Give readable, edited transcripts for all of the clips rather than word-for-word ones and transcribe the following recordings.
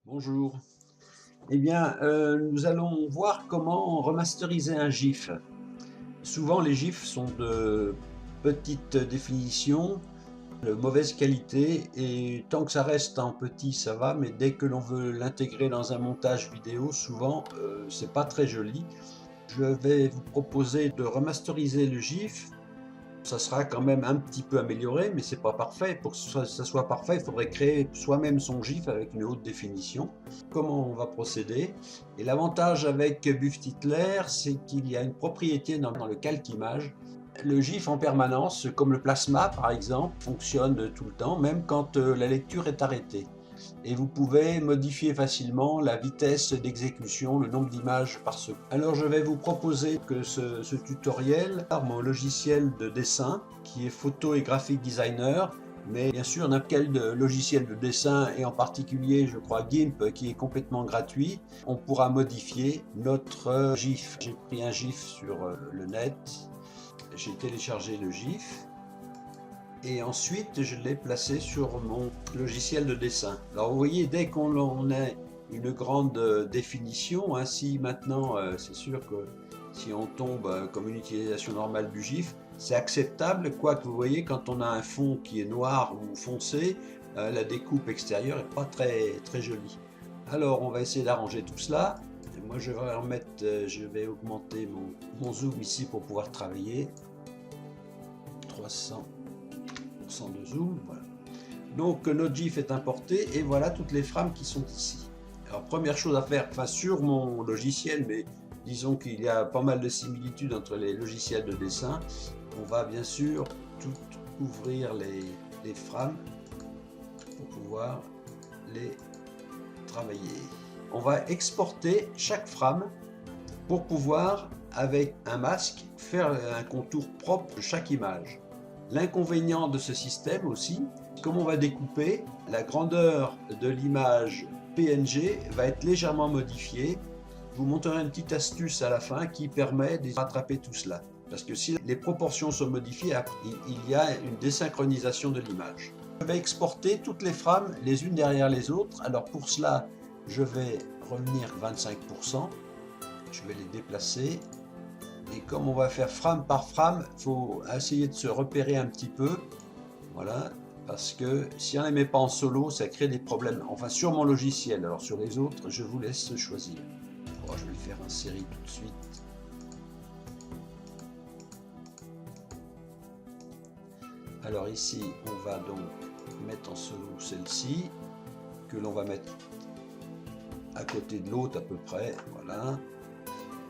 Bonjour. Eh bien, nous allons voir comment remasteriser un GIF. Souvent, les GIFs sont de petite définition, de mauvaise qualité, et tant que ça reste en petit, ça va, mais dès que l'on veut l'intégrer dans un montage vidéo, souvent, c'est pas très joli. Je vais vous proposer de remasteriser le GIF. Ça sera quand même un petit peu amélioré, mais c'est pas parfait. Pour que ça soit parfait, il faudrait créer soi-même son GIF avec une haute définition. Comment on va procéder? Et l'avantage avec Bufftittler, c'est qu'il y a une propriété dans le calque image. Le GIF en permanence, comme le plasma par exemple, fonctionne tout le temps, même quand la lecture est arrêtée. Et vous pouvez modifier facilement la vitesse d'exécution, le nombre d'images par seconde. Alors je vais vous proposer que ce tutoriel par mon logiciel de dessin qui est Photo et Graphic Designer, mais bien sûr n'importe quel logiciel de dessin et en particulier je crois GIMP qui est complètement gratuit, on pourra modifier notre GIF. J'ai pris un GIF sur le net, j'ai téléchargé le GIF et ensuite je l'ai placé sur mon logiciel de dessin. Alors vous voyez, dès qu'on a une grande définition, ainsi maintenant c'est sûr que si on tombe comme une utilisation normale du GIF, c'est acceptable, quoique vous voyez quand on a un fond qui est noir ou foncé, la découpe extérieure n'est pas très jolie. Alors on va essayer d'arranger tout cela. Et moi je vais remettre, je vais augmenter mon zoom ici pour pouvoir travailler. 300 de zoom, voilà. Donc notre GIF est importé et voilà toutes les frames qui sont ici. Alors première chose à faire, enfin sur mon logiciel, mais disons qu'il y a pas mal de similitudes entre les logiciels de dessin, on va bien sûr tout ouvrir les frames pour pouvoir les travailler. On va exporter chaque frame pour pouvoir, avec un masque, faire un contour propre de chaque image. L'inconvénient de ce système aussi, comme on va découper, la grandeur de l'image PNG va être légèrement modifiée. Je vous montrerai une petite astuce à la fin qui permet de rattraper tout cela. Parce que si les proportions sont modifiées, il y a une désynchronisation de l'image. Je vais exporter toutes les frames les unes derrière les autres. Alors pour cela, je vais revenir 25%. Je vais les déplacer. Et comme on va faire frame par frame, il faut essayer de se repérer un petit peu. Voilà, parce que si on ne les met pas en solo, ça crée des problèmes. Enfin, sur mon logiciel, alors sur les autres, je vous laisse choisir. Oh, je vais le faire en série tout de suite. Alors ici, on va donc mettre en solo celle-ci, que l'on va mettre à côté de l'autre à peu près. Voilà,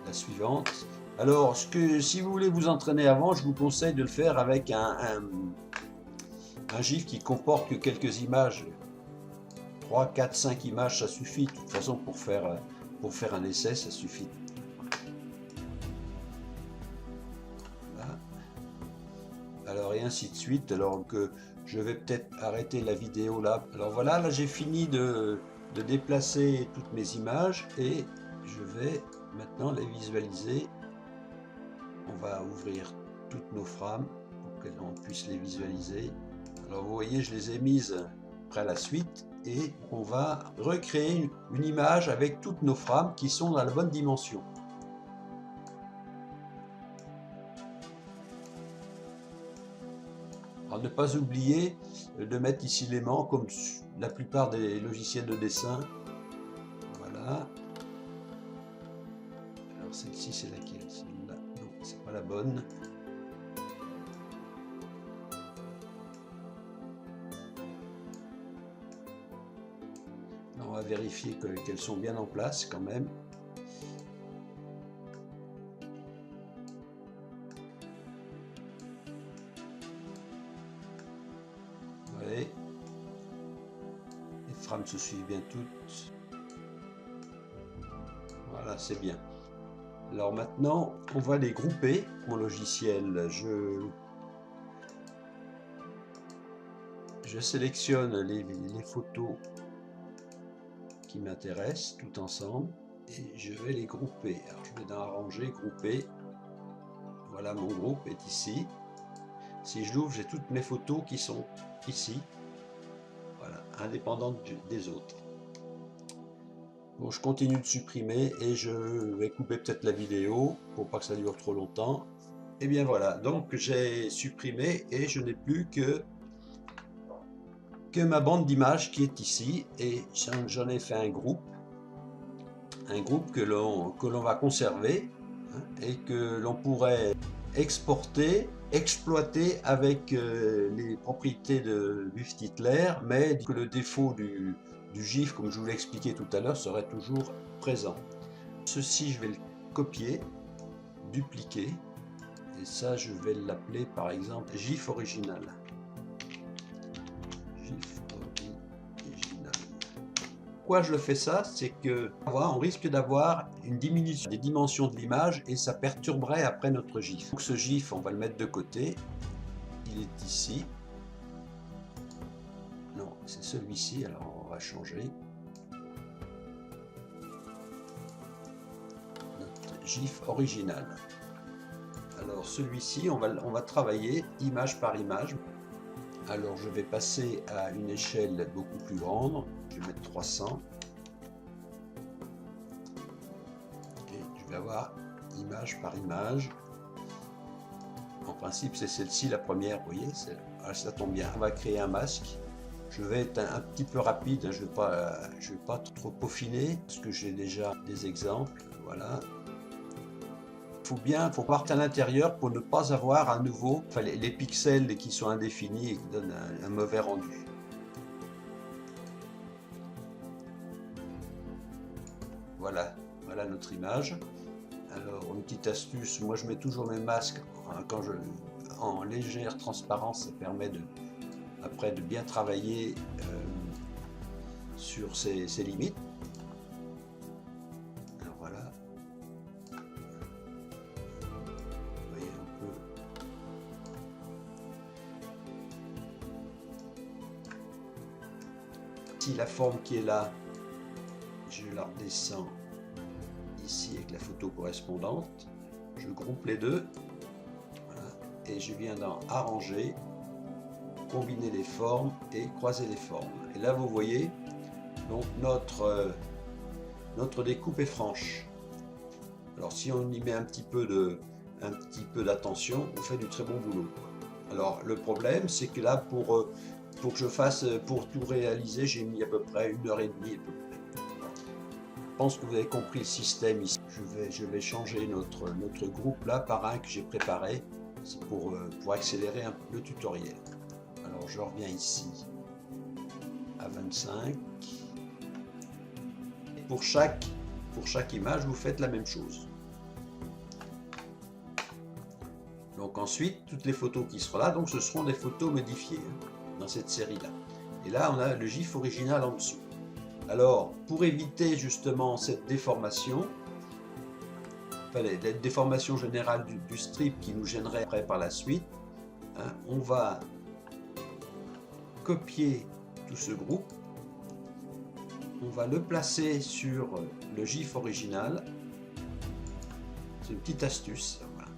la suivante. Alors, si vous voulez vous entraîner avant, je vous conseille de le faire avec un GIF qui comporte que quelques images. 3, 4, 5 images, ça suffit. De toute façon, pour faire un essai, ça suffit. Voilà. Alors, et ainsi de suite. Alors que je vais peut-être arrêter la vidéo là. Alors voilà, là j'ai fini de déplacer toutes mes images et je vais maintenant les visualiser. On va ouvrir toutes nos frames pour que l'on puisse les visualiser. Alors vous voyez, je les ai mises après la suite et on va recréer une image avec toutes nos frames qui sont dans la bonne dimension. Alors ne pas oublier de mettre ici l'aimant comme la plupart des logiciels de dessin. Voilà. Alors celle-ci c'est laquelle? Celle-là, non, c'est pas la bonne. On va vérifier qu'elles sont bien en place quand même. Vous voyez, les frames se suivent bien toutes. Voilà, c'est bien. Alors maintenant, on va les grouper. Mon logiciel, je sélectionne les photos qui m'intéressent tout ensemble et je vais les grouper. Alors je vais dans Arranger, Grouper. Voilà, mon groupe est ici. Si je l'ouvre, j'ai toutes mes photos qui sont ici. Voilà, indépendantes des autres. Bon, je continue de supprimer et je vais couper peut-être la vidéo pour pas que ça dure trop longtemps. Et bien voilà, donc j'ai supprimé et je n'ai plus que ma bande d'images qui est ici, et j'en ai fait un groupe que l'on va conserver, hein, et que l'on pourrait exporter, exploiter avec les propriétés de Buff-Titler, mais que le défaut du GIF, comme je vous l'ai expliqué tout à l'heure, serait toujours présent. Ceci, je vais le copier, dupliquer, et ça, je vais l'appeler par exemple GIF original. GIF original. Pourquoi je le fais ça? C'est que on risque d'avoir une diminution des dimensions de l'image et ça perturberait après notre GIF. Donc ce GIF, on va le mettre de côté. Il est ici. Non, c'est celui-ci, alors on va changer. Notre GIF original. Alors celui-ci, on va travailler image par image. Alors je vais passer à une échelle beaucoup plus grande. Je vais mettre 300. Et je vais avoir image par image. En principe, c'est celle-ci la première, vous voyez, ça tombe bien. On va créer un masque. Je vais être un petit peu rapide, je vais pas trop peaufiner, parce que j'ai déjà des exemples. Voilà. Faut partir à l'intérieur pour ne pas avoir à nouveau les pixels qui sont indéfinis et qui donnent un mauvais rendu. Voilà, voilà notre image. Alors, une petite astuce, moi je mets toujours mes masques en légère transparence, ça permet après de bien travailler sur ces limites. Alors voilà. Vous voyez un peu. Si la forme qui est là, je la redescends ici avec la photo correspondante, je groupe les deux, voilà, et je viens dans arranger, combiner les formes et croiser les formes. Et là vous voyez, donc notre découpe est franche. Alors si on y met un petit peu d'attention, on fait du très bon boulot. Alors le problème, c'est que là pour tout réaliser, j'ai mis à peu près 1h30 à peu près. Je pense que vous avez compris le système ici. Je vais changer notre groupe là par un que j'ai préparé pour accélérer un peu le tutoriel. Alors je reviens ici à 25. Et pour chaque image, vous faites la même chose. Donc ensuite, toutes les photos qui seront là, donc ce seront des photos modifiées dans cette série-là. Et là, on a le GIF original en dessous. Alors, pour éviter justement cette déformation, la déformation générale du strip qui nous gênerait après par la suite, hein, on va copier tout ce groupe, on va le placer sur le GIF original. C'est une petite astuce. Voilà.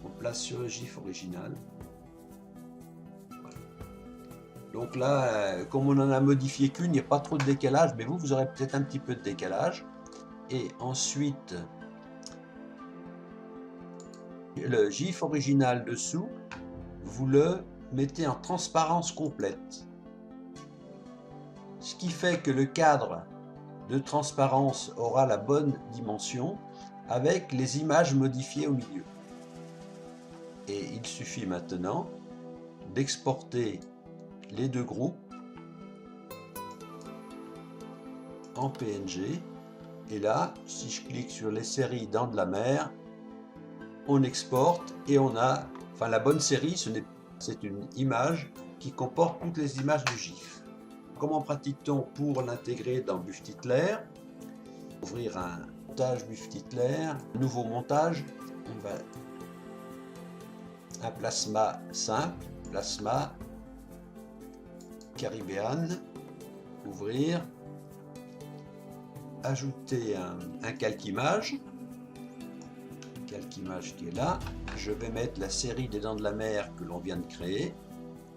On place sur le GIF original. Donc là, comme on en a modifié qu'une, il n'y a pas trop de décalage, mais vous aurez peut-être un petit peu de décalage. Et ensuite, le GIF original dessous, vous le mettez en transparence complète. Ce qui fait que le cadre de transparence aura la bonne dimension avec les images modifiées au milieu. Et il suffit maintenant d'exporter les deux groupes en PNG, et là si je clique sur les séries Dents de la Mer, on exporte et on a la bonne série. C'est une image qui comporte toutes les images du GIF. Comment pratique-t-on pour l'intégrer dans Buff-Titler? Ouvrir un montage Buff-Titler, nouveau montage, on va un plasma simple, plasma Caribbean, ouvrir, ajouter un calque-image qui est là. Je vais mettre la série des Dents de la Mer que l'on vient de créer.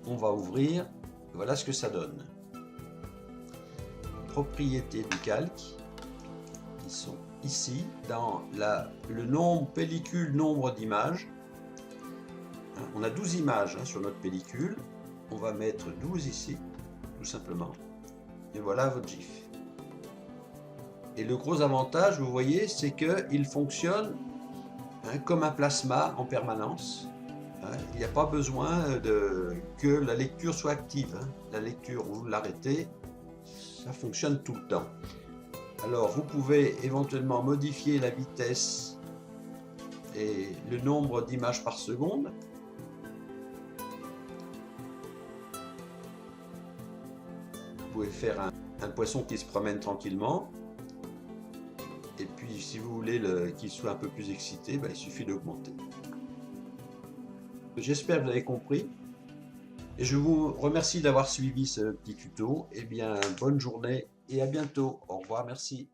On va ouvrir, voilà ce que ça donne. Propriété du calque, qui sont ici, dans le nombre pellicule, nombre d'images. On a 12 images sur notre pellicule. On va mettre 12 ici, tout simplement. Et voilà votre GIF. Et le gros avantage, vous voyez, c'est qu'il fonctionne comme un plasma en permanence. Il n'y a pas besoin que la lecture soit active. La lecture, vous l'arrêtez, ça fonctionne tout le temps. Alors, vous pouvez éventuellement modifier la vitesse et le nombre d'images par seconde. Vous pouvez faire un poisson qui se promène tranquillement. Et puis, si vous voulez qu'il soit un peu plus excité, il suffit d'augmenter. J'espère que vous avez compris. Et je vous remercie d'avoir suivi ce petit tuto. Eh bien, bonne journée et à bientôt. Au revoir, merci.